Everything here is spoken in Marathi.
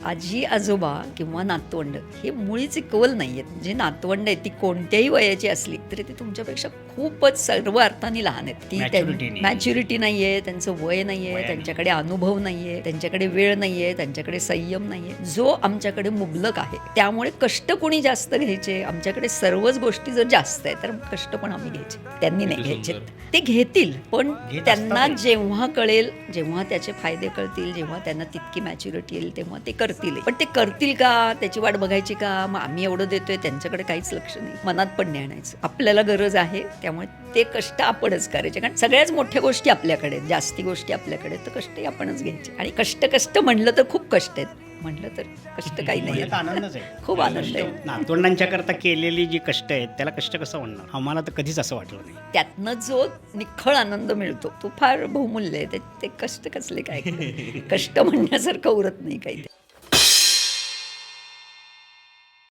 आजी आजोबा किंवा नातवंड हे मुळीच इक्वल नाही आहेत. जी नातवंड आहेत ती कोणत्याही वयाची असली तरी ती तुमच्यापेक्षा खूपच सर्व अर्थाने लहान आहेत. ती मॅच्युरिटी नाही आहे, त्यांचं वय नाही आहे, त्यांच्याकडे अनुभव नाही आहे, त्यांच्याकडे वेळ नाही आहे, त्यांच्याकडे संयम नाही आहे, जो आमच्याकडे मुबलक आहे. त्यामुळे कष्ट कोणी जास्त घ्यायचे, आमच्याकडे सर्वच गोष्टी जर जास्त आहे तर कष्ट पण आम्ही घ्यायचे, त्यांनी नाही घ्यायचे. ते घेतील पण त्यांना जेव्हा कळेल, जेव्हा त्याचे फायदे कळतील, जेव्हा त्यांना तितकी मॅच्युरिटी येईल तेव्हा ते करतील. पण ते करतील का, त्याची वाट बघायची का, मग आम्ही एवढं देतोय त्यांच्याकडे काहीच लक्ष नाही, मनात पण नाही आणायचं. आपल्याला गरज आहे त्यामुळे ते कष्ट आपणच करायचे, कारण सगळ्याच मोठ्या गोष्टी आपल्याकडे, जास्ती गोष्टी आपल्याकडे, तर कष्टही आपणच घ्यायचे. आणि कष्ट म्हणलं तर खूप कष्ट आहेत, म्हटलं तर कष्ट काही नाही, आनंदच आहे, खूप आनंद आहे. नातवंडांच्या करता केलेली जी कष्ट आहेत त्याला कष्ट कसं म्हणणार, आम्हाला तर कधीच असं वाटलं नाही. त्यातनं जो निखळ आनंद मिळतो तो फार बहुमूल्य आहे. ते कष्ट कसले काय कष्ट म्हणण्यासारखं उरत नाही काही.